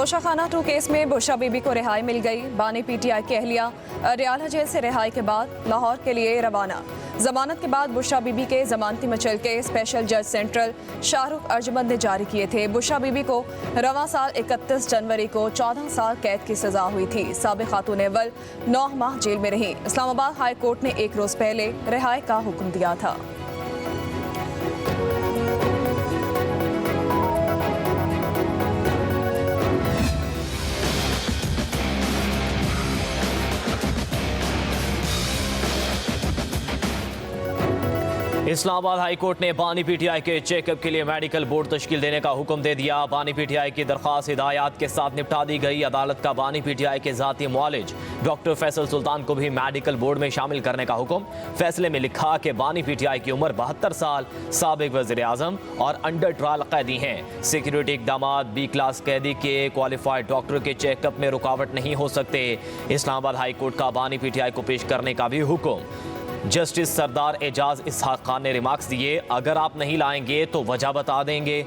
Toshakhana 2 case में बुशरा बीबी को रिहाई मिल गई। बानी पीटीआई की अहलिया रियाला जेल से रिहाई के बाद लाहौर के लिए रवाना। जमानत के बाद बुशरा बीबी के जमानती मचलके स्पेशल जज सेंट्रल शाहरुख अर्जमंद ने जारी किए थे। बुशरा बीबी को रवां साल 31 जनवरी को 14 साल कैद की सजा हुई थी। साबिक खातून अव्वल 9 माह जेल में रही। इस्लामाबाद हाई कोर्ट ने 1 रोज पहले रिहाई का हुक्म दिया था। इस्लामाबाद हाई कोर्ट ने बानी पीटीआई के चेकअप के लिए मेडिकल बोर्ड तश्कील देने का हुक्म दे दिया। बानी पीटीआई की दरख्वास्त हिदायत के साथ निपटा दी गई। अदालत का बानी पीटीआई के जाती मुआलिज डॉक्टर फैसल सुल्तान को भी मेडिकल बोर्ड में शामिल करने का हुक्म। फैसले में लिखा कि बानी पीटीआई की उम्र 72 साल, साबिक वज़ीर आज़म और अंडर ट्रायल कैदी हैं। सिक्योरिटी इकदाम बी क्लास कैदी के क्वालिफाइड डॉक्टर के चेकअप में रुकावट नहीं हो सकते। इस्लामाबाद हाई कोर्ट का बानी पीटीआई को पेश करने का भी हुक्म। जस्टिस सरदार एजाज इसहाक खान ने रिमार्क्स दिए, अगर आप नहीं लाएंगे तो वजह बता देंगे।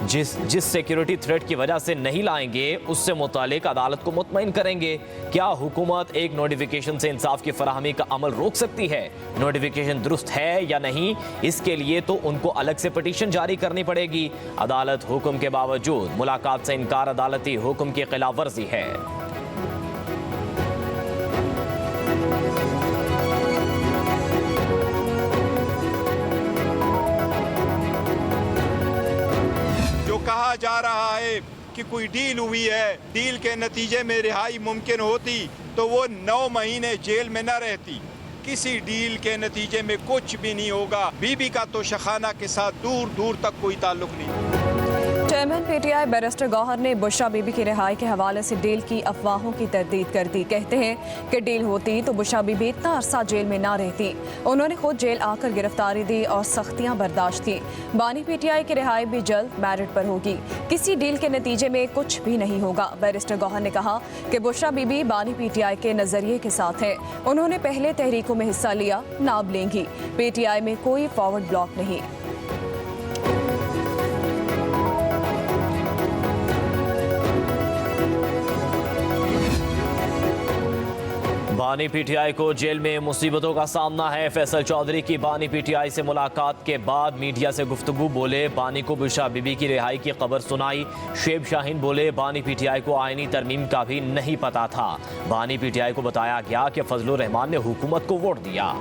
जिस सिक्योरिटी थ्रेट की वजह से नहीं लाएंगे उससे मुतालिक अदालत को मुतमईन करेंगे। क्या हुकूमत एक नोटिफिकेशन से इंसाफ की फराहमी का अमल रोक सकती है? नोटिफिकेशन दुरुस्त है या नहीं, इसके लिए तो उनको अलग से पिटीशन जारी करनी पड़ेगी। अदालत हुक्म के बावजूद मुलाकात से इनकार अदालती हुक्म की खिलाफ वर्जी है। कहा जा रहा है कि कोई डील हुई है, डील के नतीजे में रिहाई मुमकिन होती तो वो 9 महीने जेल में न रहती। किसी डील के नतीजे में कुछ भी नहीं होगा। बीबी का तोशाखाना के साथ दूर दूर तक कोई ताल्लुक नहीं। चेयरमैन पीटीआई बैरिस्टर गौहर ने बुशरा बीबी की रिहाई के हवाले से डील की अफवाहों की तरदीद कर दी। कहते हैं कि डील होती तो बुशरा बीबी इतना अरसा जेल में ना रहती। उन्होंने खुद जेल आकर गिरफ्तारी दी और सख्तियां बर्दाश्त की। बानी पीटीआई की रिहाई भी जल्द मेरिट पर होगी। किसी डील के नतीजे में कुछ भी नहीं होगा। बैरिस्टर गौहर ने कहा कि बुशरा बीबी बानी पीटीआई के नजरिए के साथ है। उन्होंने पहले तहरीकों में हिस्सा लिया, नाब लेंगी। पीटीआई में कोई फॉरवर्ड ब्लॉक नहीं। बानी पीटीआई को जेल में मुसीबतों का सामना है। फैसल चौधरी की बानी पीटीआई से मुलाकात के बाद मीडिया से गुफ्तगू। बोले, बानी को बुशरा बीबी की रिहाई की खबर सुनाई। शेब शाहीन बोले, बानी पीटीआई को आईनी तरमीम का भी नहीं पता था। बानी पीटीआई को बताया गया कि फजलुर रहमान ने हुकूमत को वोट दिया।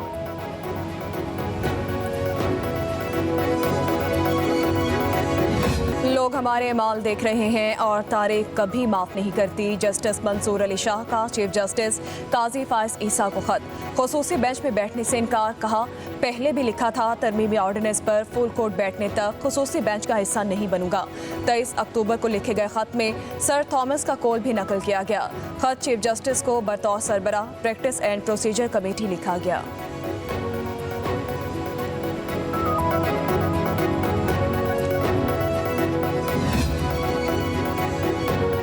लोग हमारे अमाल देख रहे हैं और तारीख कभी माफ़ नहीं करती। जस्टिस मंसूर अली शाह का चीफ जस्टिस काजी फाइज ईसा को खत। खुसूसी बेंच में बैठने से इनकार। कहा, पहले भी लिखा था तरमीमी ऑर्डिनेंस पर फुल कोर्ट बैठने तक खुसूसी बेंच का हिस्सा नहीं बनूंगा। 23 अक्टूबर को लिखे गए खत में सर थॉमस का कॉल भी नकल किया गया। खत चीफ जस्टिस को बतौर सरबराह प्रैक्टिस एंड प्रोसीजर कमेटी लिखा गया।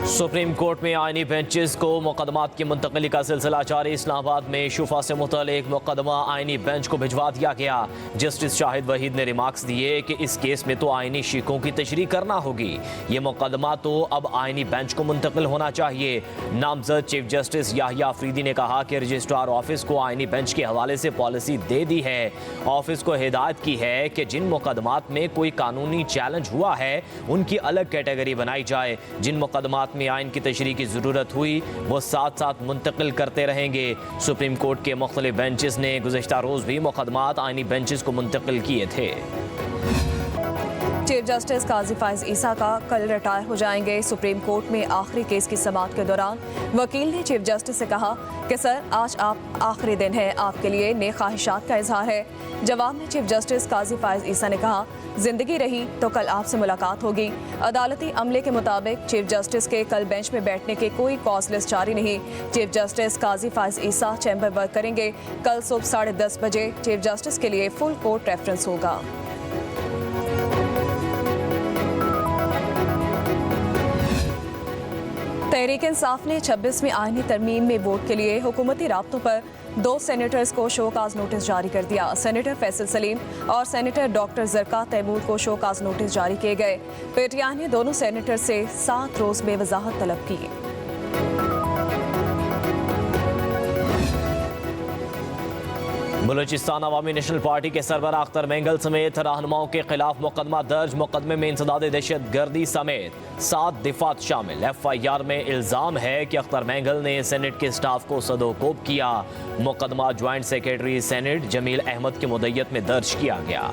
सुप्रीम कोर्ट में आईनी बेंचेस को मुकदमात की मुंतकली का सिलसिला जारी। इस्लामाबाद में शुफा से मुतल्लिक मुकदमा आईनी बेंच को भिजवा दिया गया। जस्टिस शाहिद वहीद ने रिमार्क्स दिए कि इस केस में तो आईनी शीकों की तशरीह करना होगी। ये मुकदमा तो अब आईनी बेंच को मुंतकिल होना चाहिए। नामजद चीफ जस्टिस याहिया अफरीदी ने कहा कि रजिस्ट्रार ऑफिस को आईनी बेंच के हवाले से पॉलिसी दे दी है। ऑफिस को हिदायत की है कि जिन मुकदमात में कोई कानूनी चैलेंज हुआ है उनकी अलग कैटेगरी बनाई जाए। जिन मुकदमात में आइन की तशरीह की जरूरत हुई वो साथ साथ मुंतकिल करते रहेंगे। सुप्रीम कोर्ट के मुख्तलिफ बेंचेस ने गुज़िश्ता रोज भी मुकदमात आइनी बेंचेस को मुंतकिल किए थे। चीफ जस्टिस काजी फाइज ईसा का कल रिटायर हो जाएंगे। सुप्रीम कोर्ट में आखिरी केस की समाअत के दौरान वकील ने चीफ जस्टिस से कहा कि सर, आज आप आखिरी दिन है, आपके लिए नेक ख्वाहिशात का इजहार है। जवाब में चीफ जस्टिस काजी फाइज ईसा ने कहा, जिंदगी रही तो कल आपसे मुलाकात होगी। अदालती अमले के मुताबिक चीफ जस्टिस के कल बेंच में बैठने के कोई कॉज लिस्ट जारी नहीं। चीफ जस्टिस काजी फाइज ईसा चैम्बर वर्क करेंगे। कल सुबह 10:30 बजे चीफ जस्टिस के लिए फुल कोर्ट रेफरेंस होगा। तहरीक इंसाफ ने 26वीं आईनी तरमीम में वोट के लिए हुकूमती राब्तों पर 2 सेनेटर्स को शोकाज नोटिस जारी कर दिया। सेनेटर फैसल सलीम और सेनेटर डॉक्टर जरका तैमूर को शोकाज नोटिस जारी किए गए। पीटीआई ने दोनों सेनेटर से 7 रोज में वजाहत तलब की। बलूचिस्तान अवामी नेशनल पार्टी के सरबराह अख्तर मेंगल समेत रहनुमाओं के खिलाफ मुकदमा दर्ज। मुकदमे में इंसदाद दहशत गर्दी समेत 7 दिफात शामिल। FIR में इल्जाम है कि अख्तर मेंगल ने सेनेट के स्टाफ को सदोकोब किया। मुकदमा joint secretary senate Jamil Ahmed की मुद्दत में दर्ज किया गया।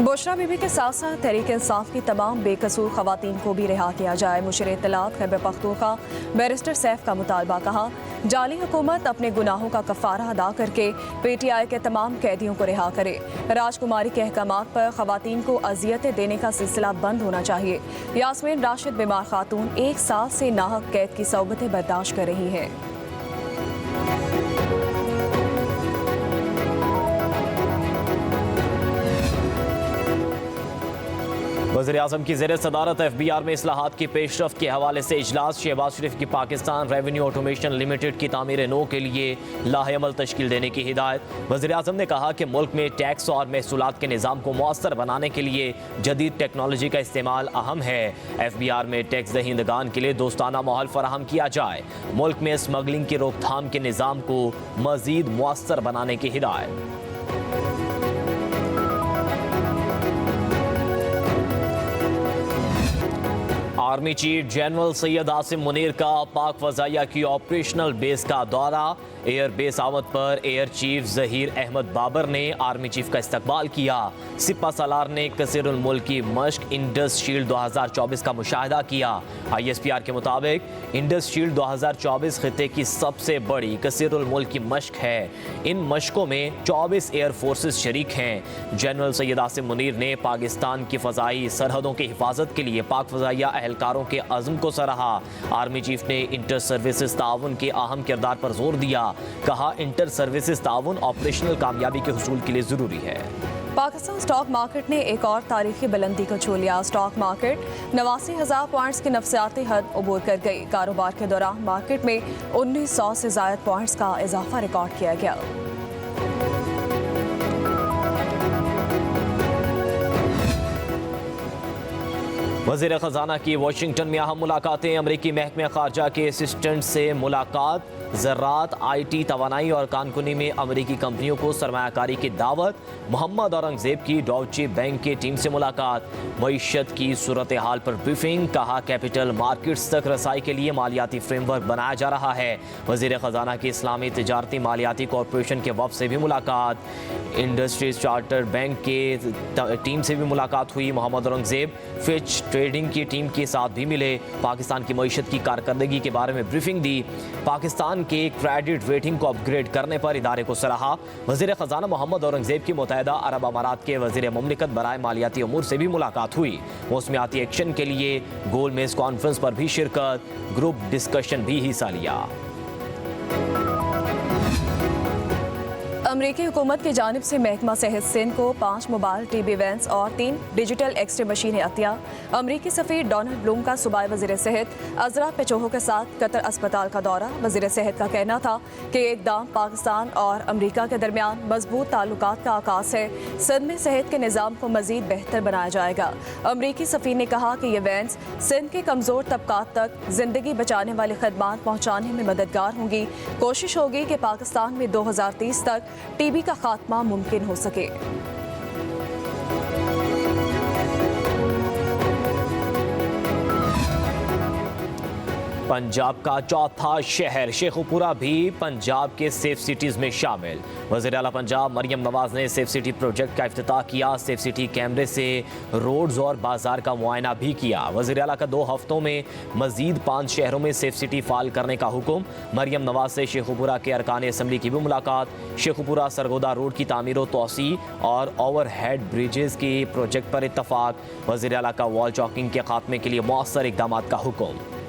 बुशरा बीबी के साथ साथ तहरीक इंसाफ की तमाम बेकसूर खवातीन को भी रिहा किया जाए। मुशीर इत्तलात खैबर पख्तूनख्वा बैरिस्टर सैफ का मुतालबा। कहा, जाली हुकूमत अपने गुनाहों का कफारा अदा करके PTI के तमाम कैदियों को रिहा करे। राजकुमारी के अहकामात पर खवातीन को अजियतें देने का सिलसिला बंद होना चाहिए। यास्मीन राशिद बीमार खातून 1 साल से नाहक कैद की सौबतें बर्दाश्त कर रही हैं। वज़ीर-ए-आज़म की ज़ेर सदारत FBR में इस्लाहात की पेशरफ्त के हवाले से इजलास। शहबाज शरीफ की पाकिस्तान रेवेन्यू ऑटोमेशन लिमिटेड की तामीर नो के लिए लाहेअमल तश्कील देने की हिदायत। वज़ीर-ए-आज़म ने कहा कि मुल्क में टैक्स और महसूलात के निज़ाम को मौसर बनाने के लिए जदीद टेक्नोलॉजी का इस्तेमाल अहम है। FBR में टैक्स दहिंदगान के लिए दोस्ताना माहौल फराहम किया जाए। मुल्क में स्मगलिंग की रोकथाम के निज़ाम को मज़ीद मौसर बनाने की हिदायत। Army chief general Syed Asim Munir का पाक फ़ज़ाइया की ऑपरेशनल बेस का दौरा। एयर बेस आमद पर एयर चीफ ज़हीर अहमद बाबर ने आर्मी चीफ का इस्तकबाल किया। सिपा सालार ने कसीरुल मुल्क की मश्क इंडस शील्ड 2024 का मुशाहिदा किया। ISPR के मुताबिक इंडस शील्ड 2024 खिते की सबसे बड़ी कसीरुल मुल्क की मश्क है। इन मशकों में 24 एयर फोर्सेस शरीक हैं। जनरल सैयद आसिम मुनीर ने पाकिस्तान की फ़ज़ाई सरहदों की हिफाजत के लिए पाक फ़ज़ाइया अहलकारों के अज़्म को सराहा। आर्मी चीफ ने इंटर सर्विसेज ताउन के अहम किरदार पर जोर दिया। कहा, इंटर सर्विसेज ताउन ऑपरेशनल कामयाबी के हुसूल के लिए ज़रूरी है। पाकिस्तान स्टॉक मार्केट ने एक और तारीखी बुलंदी को छू लिया। स्टॉक मार्केट 89,000 पॉइंट्स की नफसियाती हद अबूर कर गई। कारोबार के दौरान मार्केट में 1900 से ज़ायद पॉइंट्स का इजाफा रिकॉर्ड किया गया। वज़ीर ख़जाना की वाशिंगटन में अहम मुलाकातें। अमरीकी महकमे ख़ारजा के असिस्टेंट से मुलाकात। ज़राअत, IT, तवानाई और कानकुनी में अमरीकी कंपनियों को सरमायाकारी की दावत। मोहम्मद औरंगज़ेब की डॉइचे बैंक की टीम से मुलाकात। मईशत की सूरत हाल पर ब्रीफिंग। कहा, कैपिटल मार्केट्स तक रसाई के लिए मालियाती फ्रेमवर्क बनाया जा रहा है। वज़ीर ख़जाना की इस्लामी तिजारती मालियाती कॉरपोरेशन के वफ़द से भी मुलाकात। इंडस्ट्रीज चार्टर बैंक के टीम से भी मुलाकात हुई। मोहम्मद औरंगज़ेब फिच ट्रेडिंग की टीम के साथ भी मिले। पाकिस्तान की मईशत की कारकर्दगी के बारे में ब्रीफिंग दी। पाकिस्तान के क्रेडिट रेटिंग को अपग्रेड करने पर इदारे को सराहा। वज़ीर ख़जाना मोहम्मद औरंगज़ेब की मुत्तहिदा अरब अमारात के वज़ीर मुमलिकत बराए मालियाती उमूर से भी मुलाकात हुई। मौसमियाती एक्शन के लिए गोल मेज़ कॉन्फ्रेंस पर भी शिरकत। ग्रुप डिस्कशन भी हिस्सा लिया। अमरीकी हुकूमत की जानिब से महकमा सेहत सिंध को 5 मोबाइल TB वैन्स और 3 डिजिटल एक्सरे मशीनें अतिया। अमरीकी सफ़ीर डोनाल्ड ब्लूम का सूबाई वज़ीर सेहत अजरा पेचोहो के साथ कतर अस्पताल का दौरा। वज़ीर सेहत का कहना था कि ये इक़दाम पाकिस्तान और अमरीका के दरमियान मजबूत ताल्लुकात का आगाज़ है। सिंध में सेहत के निज़ाम को मज़ीद बेहतर बनाया जाएगा। अमरीकी सफ़ीर ने कहा कि ये वैन्स सिंध के कमज़ोर तबकात तक ज़िंदगी बचाने वाली खदमात पहुँचाने में मददगार होंगी। कोशिश होगी कि पाकिस्तान में 2030 तक TB का खात्मा मुमकिन हो सके। पंजाब का चौथा शहर शेखुपुरा भी पंजाब के सेफ सिटीज़ में शामिल। वज़ीर आला पंजाब मरियम नवाज़ ने सेफ सिटी प्रोजेक्ट का इफ्तिताह किया। सेफ सिटी कैमरे से रोड्स और बाजार का मुआयना भी किया। वज़ीर आला का 2 हफ्तों में मज़ीद 5 शहरों में सेफ सिटी फ़ाल करने का हुक्म। मरियम नवाज़ से शेखुपुरा के अरकान असम्बली की भी मुलाकात। शेखुपुरा सरगोदा रोड की तामीर व तोसी और ओवर हेड ब्रिजेज़ के प्रोजेक्ट पर इत्तफाक। वज़ीर आला का वॉल चॉकिंग के खात्मे के लिए मौसर इक़दामात का हुक्म।